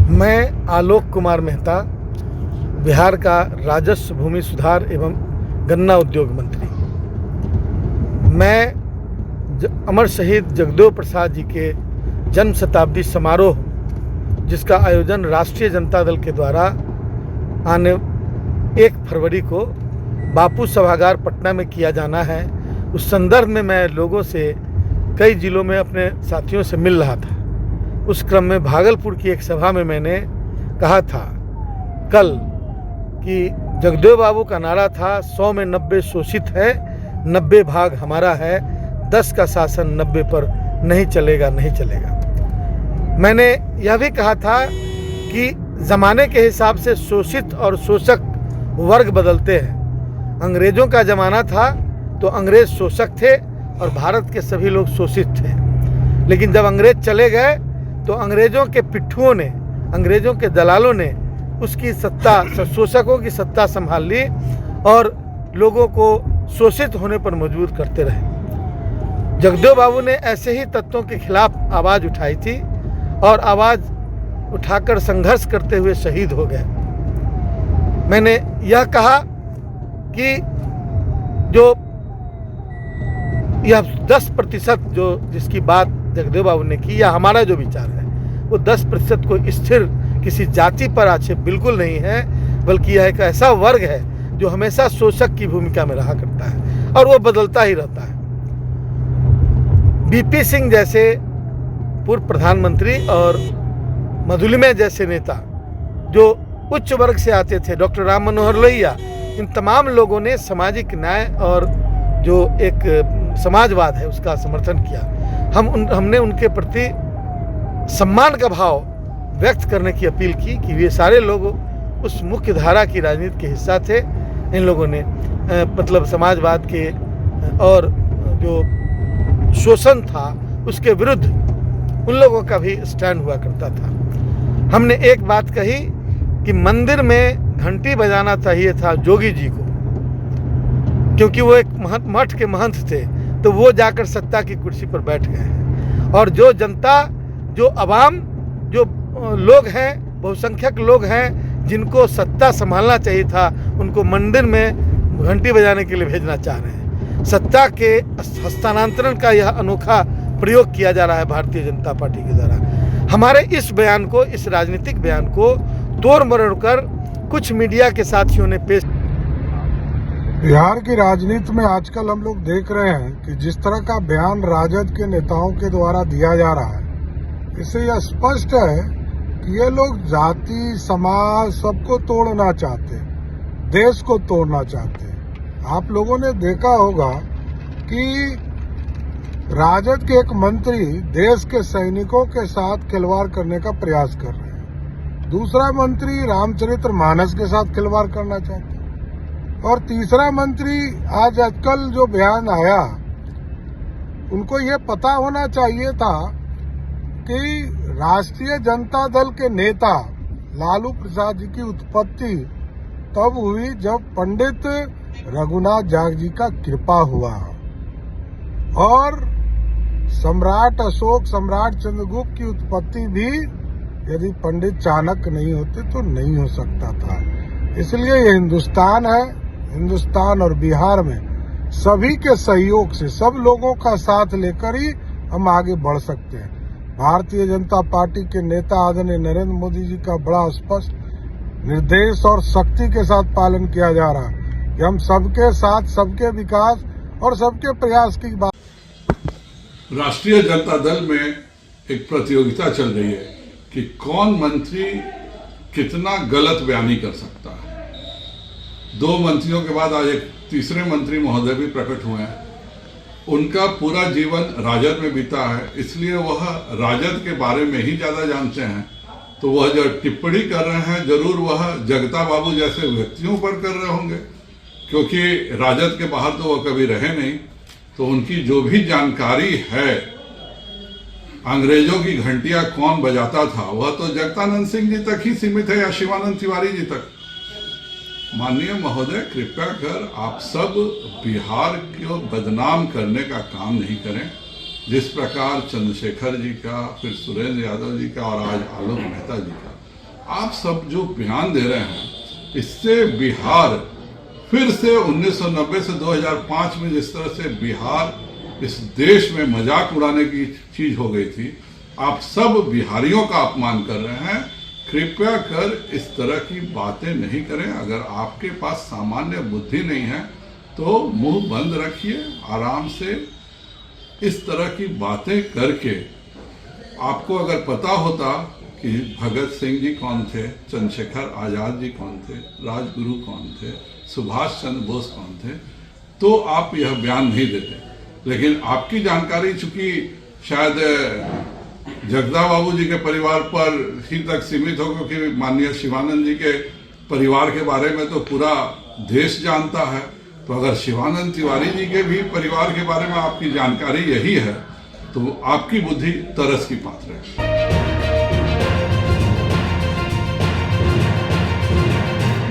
मैं आलोक कुमार मेहता, बिहार का राजस्व, भूमि सुधार एवं गन्ना उद्योग मंत्री। मैं अमर शहीद जगदेव प्रसाद जी के जन्म शताब्दी समारोह, जिसका आयोजन राष्ट्रीय जनता दल के द्वारा आने 1 फरवरी को बापू सभागार पटना में किया जाना है, उस संदर्भ में मैं लोगों से कई जिलों में अपने साथियों से मिल रहा था। उस क्रम में भागलपुर की एक सभा में मैंने कहा था कल कि जगदेव बाबू का नारा था 100 में 90 शोषित है, 90 भाग हमारा है, 10 का शासन 90 पर नहीं चलेगा, नहीं चलेगा। मैंने यह भी कहा था कि ज़माने के हिसाब से शोषित और शोषक वर्ग बदलते हैं। अंग्रेज़ों का ज़माना था तो अंग्रेज़ शोषक थे और भारत के सभी लोग शोषित थे, लेकिन जब अंग्रेज़ चले गए तो अंग्रेज़ों के पिट्ठुओं ने, अंग्रेज़ों के दलालों ने उसकी सत्ता, शोषकों की सत्ता संभाल ली और लोगों को शोषित होने पर मजबूर करते रहे। जगदेव बाबू ने ऐसे ही तत्वों के खिलाफ आवाज़ उठाई थी और आवाज़ उठाकर संघर्ष करते हुए शहीद हो गए। मैंने यह कहा कि जो यह 10% जो जिसकी बात जगदेव बाबू ने की, या हमारा जो विचार है, वो 10% को स्थिर किसी जाति पर आक्षेप बिल्कुल नहीं है, बल्कि यह एक ऐसा वर्ग है जो हमेशा शोषक की भूमिका में रहा करता है और वो बदलता ही रहता है। बीपी सिंह जैसे पूर्व प्रधानमंत्री और मधुलिमा जैसे नेता जो उच्च वर्ग से आते थे, डॉक्टर राम मनोहर लोहिया, इन तमाम लोगों ने सामाजिक न्याय और जो एक समाजवाद है उसका समर्थन किया। हमने उनके प्रति सम्मान का भाव व्यक्त करने की अपील की कि वे सारे लोग उस मुख्य धारा की राजनीति के हिस्सा थे। इन लोगों ने मतलब समाजवाद के और जो शोषण था उसके विरुद्ध उन लोगों का भी स्टैंड हुआ करता था। हमने एक बात कही कि मंदिर में घंटी बजाना चाहिए था जोगी जी को, क्योंकि वो एक मठ के महंत थे, तो वो जाकर सत्ता की कुर्सी पर बैठ गए हैं। और जो जनता, जो अवाम, जो लोग हैं, बहुसंख्यक लोग हैं जिनको सत्ता संभालना चाहिए था, उनको मंदिर में घंटी बजाने के लिए भेजना चाह रहे हैं। सत्ता के हस्तांतरण का यह अनोखा प्रयोग किया जा रहा है भारतीय जनता पार्टी के द्वारा। हमारे इस बयान को, इस राजनीतिक बयान को तोड़ मरोड़ कर कुछ मीडिया के साथियों ने पेश। बिहार की राजनीति में आजकल हम लोग देख रहे हैं कि जिस तरह का बयान राजद के नेताओं के द्वारा दिया जा रहा है, इससे यह स्पष्ट है कि ये लोग जाति, समाज सबको तोड़ना चाहते हैं, देश को तोड़ना चाहते हैं। आप लोगों ने देखा होगा कि राजद के एक मंत्री देश के सैनिकों के साथ खिलवाड़ करने का प्रयास कर रहे हैं, दूसरा मंत्री रामचरितमानस के साथ खिलवाड़ करना चाहते हैं, और तीसरा मंत्री आजकल जो बयान आया, उनको ये पता होना चाहिए था कि राष्ट्रीय जनता दल के नेता लालू प्रसाद जी की उत्पत्ति तब हुई जब पंडित रघुनाथ झांग जी का कृपा हुआ और सम्राट अशोक, सम्राट चंद्रगुप्त की उत्पत्ति भी यदि पंडित चाणक्य नहीं होते तो नहीं हो सकता था। इसलिए ये हिंदुस्तान है, हिंदुस्तान और बिहार में सभी के सहयोग से, सब लोगों का साथ लेकर ही हम आगे बढ़ सकते हैं। भारतीय जनता पार्टी के नेता आदरणीय नरेंद्र मोदी जी का बड़ा स्पष्ट निर्देश और शक्ति के साथ पालन किया जा रहा है कि हम सबके साथ, सबके विकास और सबके प्रयास की बात। राष्ट्रीय जनता दल में एक प्रतियोगिता चल रही है कि कौन मंत्री कितना गलत बयानी कर सकता है। 2 मंत्रियों के बाद आज एक तीसरे मंत्री महोदय भी प्रकट हुए हैं। उनका पूरा जीवन राजद में बीता है, इसलिए वह राजद के बारे में ही ज़्यादा जानते हैं। तो वह जो टिप्पणी कर रहे हैं, जरूर वह जगता बाबू जैसे व्यक्तियों पर कर रहे होंगे, क्योंकि राजद के बाहर तो वह कभी रहे नहीं। तो उनकी जो भी जानकारी है, अंग्रेजों की घंटियां कौन बजाता था, वह तो जगतानंद सिंह जी तक ही सीमित है या शिवानंद तिवारी जी तक। माननीय महोदय, कृपया कर आप सब बिहार को बदनाम करने का काम नहीं करें। जिस प्रकार चंद्रशेखर जी का, फिर सुरेंद्र यादव जी का और आज आलोक मेहता जी का आप सब जो बयान दे रहे हैं, इससे बिहार फिर से 1990 से 2005 में जिस तरह से बिहार इस देश में मजाक उड़ाने की चीज हो गई थी, आप सब बिहारियों का अपमान कर रहे हैं। कृपया कर इस तरह की बातें नहीं करें। अगर आपके पास सामान्य बुद्धि नहीं है तो मुंह बंद रखिए, आराम से। इस तरह की बातें करके आपको अगर पता होता कि भगत सिंह जी कौन थे, चंद्रशेखर आजाद जी कौन थे, राजगुरु कौन थे, सुभाष चंद्र बोस कौन थे, तो आप यह बयान नहीं देते। लेकिन आपकी जानकारी चूंकि शायद जगदा बाबू जी के परिवार पर ही तक सीमित हो, क्योंकि माननीय शिवानंद जी के परिवार के बारे में तो पूरा देश जानता है। तो अगर शिवानंद तिवारी जी के भी परिवार के बारे में आपकी जानकारी यही है तो आपकी बुद्धि तरस की पात्र है।